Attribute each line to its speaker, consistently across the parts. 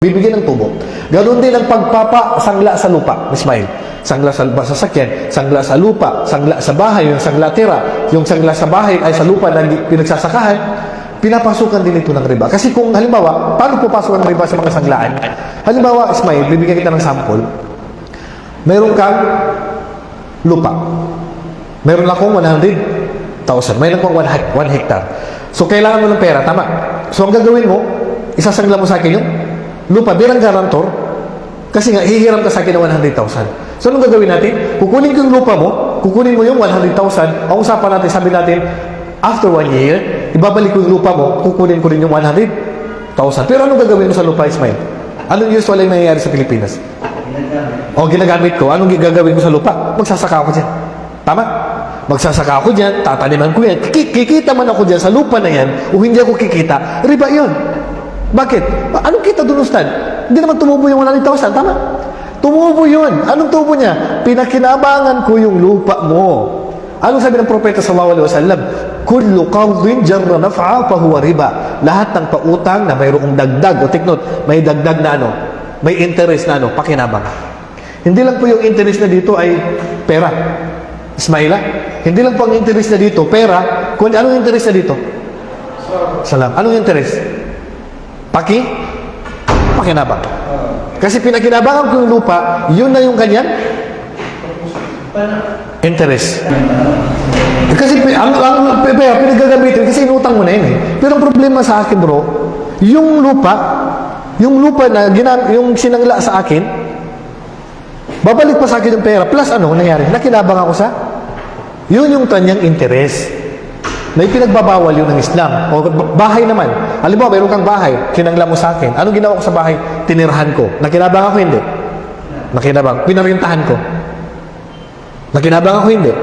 Speaker 1: bibigyan ng tubo. Ganoon din ang pagpapasangla sa lupa, Ismail. Sangla sa sasakyan, sangla sa lupa, sangla sa bahay, yung sangla tira, yung sangla sa bahay ay sa lupa na pinagsasakahan, pinapasukan din ito ng riba. Kasi kung halimbawa, paano pupasok ang riba sa mga sanglaan? Halimbawa, Ismail, bibigyan kita ng sample. Meron kang lupa. Meron akong 100,000. Meron akong 1 hectare. So, kailangan mo ng pera, tama. So, ang gagawin mo, isasangla mo sa akin yung lupa bilang garantor, kasi nga, hihiram ka sa akin ng 100,000. So, anong gagawin natin? Kukunin ko yung lupa mo, kukunin mo yung 100,000, ang usapan natin, sabi natin, after 1 year, ibabalik ko yung lupa mo, kukunin ko rin yung 100,000. Pero anong gagawin mo sa lupa, Ismail? Anong usually nangyayari sa Pilipinas? O, ginagamit ko. Anong gagawin ko sa lupa? Magsasaka ako dyan. Tama? Magsasaka ako dyan, tataniman ko yan. Kikita man ako dyan sa lupa na yan, o hindi ako kikita, riba yun. Bakit? Anong kita doon, Ustad? Hindi naman tumubo yung 100,000, tama? Tumubo yun. Anong tubo niya? Pinakinabangan ko yung lupa mo. Anong sabi ng propeta sallallahu alaihi wasallam? Kullu qardin jarra naf'a fa huwa riba. Lahat ng pautang na mayroong dagdag, o take note, may dagdag na ano, may interest na ano, pakinabang. Hindi lang po yung interest na dito ay pera. Ismaila, hindi lang po ang interest na dito, pera. Kung anong interest na dito? Salam. Anong interest? Pakinabang. Kasi pinakinabangan ko yung lupa, yun na yung kanyang interest. Kasi ang pera pinagagamitin kasi inutang mo na yun eh. Pero ang problema sa akin, bro, yung lupa na yung sinangla sa akin, babalik pa sa akin yung pera plus ano nangyari? Nakinabang ako sa yun yung kanyang interest. Na ipinagbabawal yun ng Islam. O bahay naman. Halimbawa, mayroon kang bahay, kinangla mo sa akin. Anong ginawa ko sa bahay? Tinirahan ko. Nakinabang ako, hindi. Nakinabang. Pinarintahan ko. Nakinabang ako, hindi.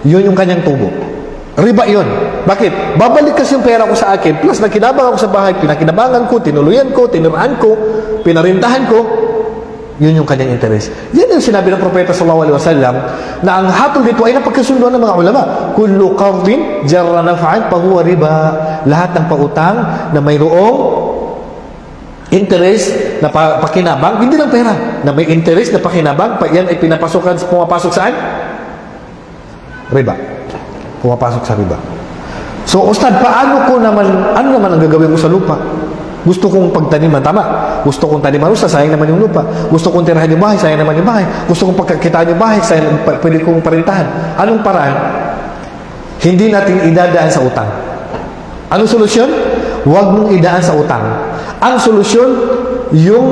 Speaker 1: Yun yung kanyang tubo. Riba yun. Bakit? Babalik kasi yung pera ko sa akin, plus nakinabang ako sa bahay, pinakinabangan ko, tinuluyan ko, tinirahan ko, pinarintahan ko, yun yung kanyang interest. Yan yung sinabi ng propeta sallallahu alaihi wasallam na ang hatol dito ay napagkasunduan ng mga ulama. Kullu qardin jarra naf'an fa huwa riba. Lahat ng pautang na mayroong interest na pakinabang, hindi lang pera, na may interest na pakinabang, yan ay pumapasok saan? Riba. Pumapasok sa riba. So, Ustad, ano naman ang gagawin mo sa lupa? Gusto kong pagtaniman, tama. Gusto kong taniman, sayang naman yung lupa. Gusto kong tirahan yung bahay, sayang naman yung bahay. Gusto kong pagkakitaan yung bahay, sayang, pwede kong parintahan. Anong paraan? Hindi natin idadaan sa utang. Anong solusyon? Huwag mong idaan sa utang. Ang solusyon, yung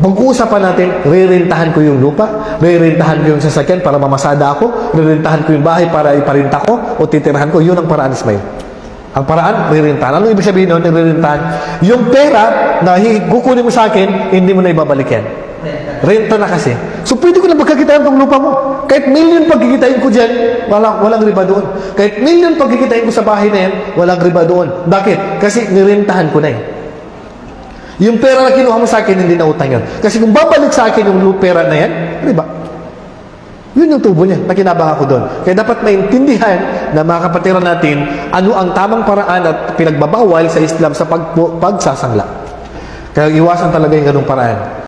Speaker 1: pag-uusapan natin, rirentahan ko yung lupa, rirentahan ko yung sasakyan para mamasada ako, rirentahan ko yung bahay para iparinta ko, o titirahan ko, yun ang paraan, Ismail. Ang paraan, rirentahan. Ano ibig sabihin nun, rirentahan? Yung pera na kukunin mo sa akin, hindi mo na ibabalik yan. Renta na kasi. So, pwede ko na magkakitain itong lupa mo. Kahit million pagkikitain ko dyan, walang riba doon. Kahit million pagkikitain ko sa bahay na yan, walang riba doon. Bakit? Kasi nirentahan ko na eh. Yung pera na kinuha mo sa akin, hindi na utang yun. Kasi kung babalik sa akin yung pera na yan, riba. Yun yung tubo niya. Nakinabang ako doon. Kaya dapat maintindihan na mga kapatiran natin ano ang tamang paraan at pinagbabawal sa Islam sa pagsasangla. Kaya iwasan talaga yung ganung paraan.